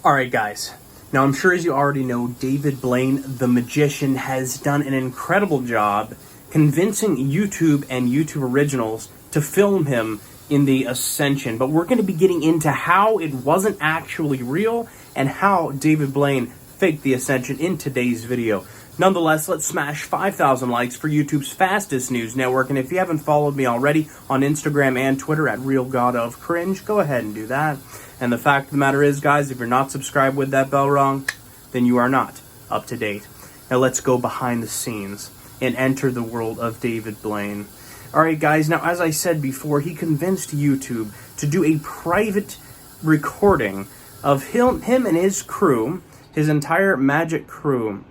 Alright guys, now I'm sure as you already know, David Blaine, the magician, has done an incredible job convincing YouTube and YouTube Originals to film him in the Ascension. But we're going to be getting into how it wasn't actually real and how David Blaine faked the Ascension in today's video. Nonetheless, let's smash 5,000 likes for YouTube's fastest news network. And if you haven't followed me already on Instagram and Twitter at RealGodOfCringe, go ahead and do that. And the fact of the matter is, guys, if you're not subscribed with that bell rung, then you are not up to date. Now let's go behind the scenes and enter the world of David Blaine. Alright guys, now as I said before, he convinced YouTube to do a private recording of him and his crew, his entire magic crew,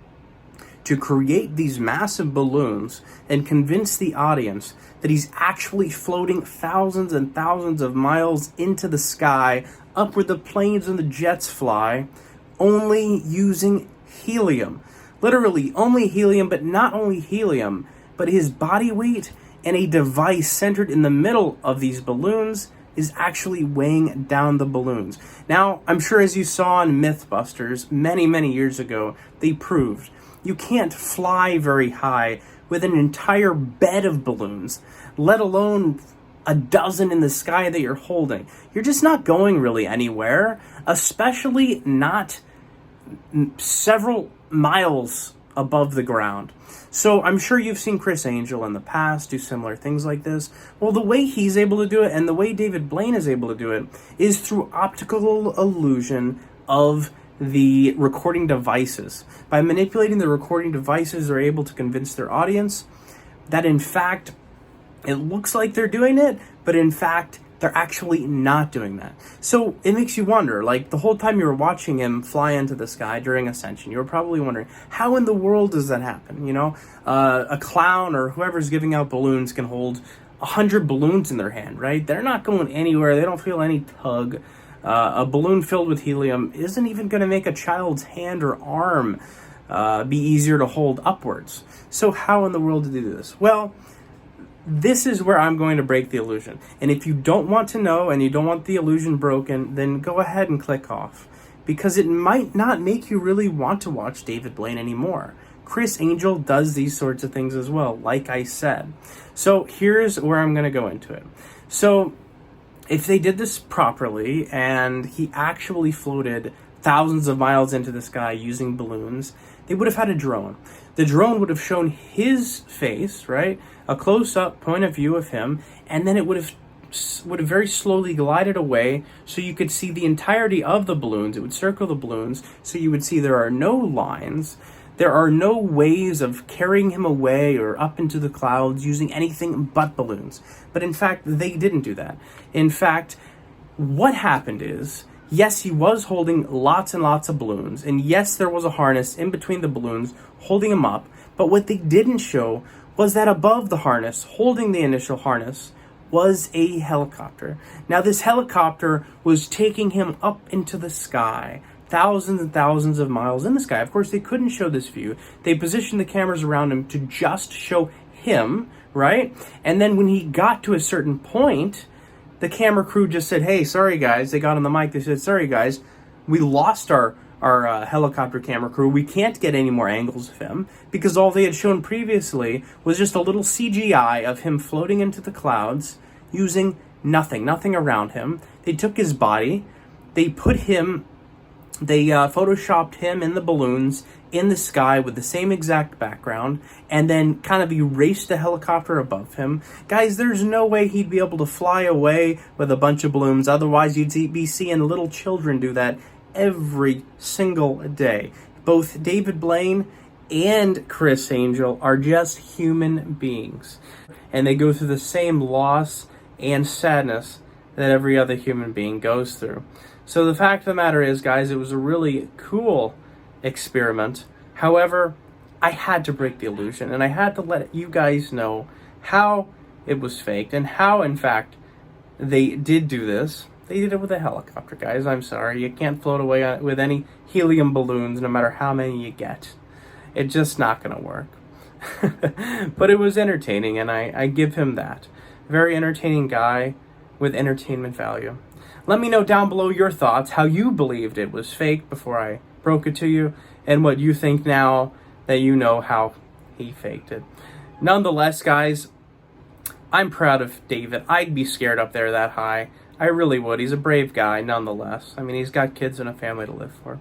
to create these massive balloons and convince the audience that he's actually floating thousands and thousands of miles into the sky, up where the planes and the jets fly, only using helium. Literally, only helium, but not only helium, but his body weight and a device centered in the middle of these balloons is actually weighing down the balloons. Now, I'm sure as you saw on Mythbusters many years ago, they proved you can't fly very high with an entire bed of balloons, let alone a dozen in the sky that you're holding. You're just not going really anywhere, especially not several miles above the ground. So I'm sure you've seen Criss Angel in the past do similar things like this. Well, the way he's able to do it and the way David Blaine is able to do it is through optical illusion of the recording devices. By manipulating the recording devices, they're able to convince their audience that in fact it looks like they're doing it, but in fact they're actually not doing that. So it makes you wonder, like the whole time you were watching him fly into the sky during Ascension, you were probably wondering, how in the world does that happen? You know, a clown or whoever's giving out balloons can hold 100 balloons in their hand, right? They're not going anywhere. They don't feel any tug. A balloon filled with helium isn't even going to make a child's hand or arm be easier to hold upwards. So how in the world did they do this? Well, this is where I'm going to break the illusion. And if you don't want to know and you don't want the illusion broken, then go ahead and click off. Because it might not make you really want to watch David Blaine anymore. Criss Angel does these sorts of things as well, like I said. So here's where I'm going to go into it. So if they did this properly and he actually floated thousands of miles into the sky using balloons, they would have had a drone. The drone would have shown his face, right? A close-up point of view of him, and then it would have very slowly glided away so you could see the entirety of the balloons. It would circle the balloons so you would see there are no lines. There are no ways of carrying him away or up into the clouds using anything but balloons. But in fact, they didn't do that. In fact, what happened is, yes, he was holding lots and lots of balloons, and yes, there was a harness in between the balloons holding him up, but what they didn't show was that above the harness, holding the initial harness, was a helicopter. Now, this helicopter was taking him up into the sky, thousands and thousands of miles in the sky. Of course, they couldn't show this view. They positioned the cameras around him to just show him, right? And then when he got to a certain point, the camera crew just said, hey, sorry guys. They got on the mic. They said, sorry guys, we lost our helicopter camera crew. We can't get any more angles of him because all they had shown previously was just a little CGI of him floating into the clouds using nothing around him. They took his body, they photoshopped him in the balloons in the sky with the same exact background and then kind of erased the helicopter above him. Guys, there's no way he'd be able to fly away with a bunch of balloons. Otherwise, you'd be seeing little children do that every single day. Both David Blaine and Criss Angel are just human beings. And they go through the same loss and sadness that every other human being goes through. So the fact of the matter is, guys, it was a really cool experiment. However, I had to break the illusion, and I had to let you guys know how it was faked and how, in fact, they did do this. They did it with a helicopter, guys. I'm sorry. You can't float away with any helium balloons, no matter how many you get. It's just not going to work. But it was entertaining, and I give him that. Very entertaining guy with entertainment value. Let me know down below your thoughts, how you believed it was fake before I broke it to you, and what you think now that you know how he faked it. Nonetheless, guys, I'm proud of David. I'd be scared up there that high. I really would. He's a brave guy, nonetheless. I mean, he's got kids and a family to live for.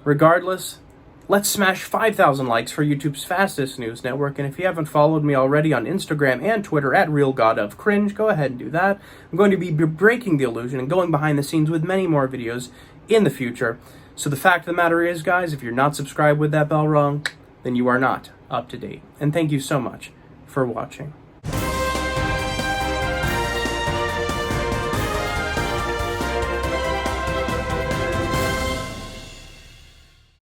Regardless, let's smash 5,000 likes for YouTube's fastest news network. And if you haven't followed me already on Instagram and Twitter at RealGodOfCringe, go ahead and do that. I'm going to be breaking the illusion and going behind the scenes with many more videos in the future. So the fact of the matter is, guys, if you're not subscribed with that bell rung, then you are not up to date. And thank you so much for watching.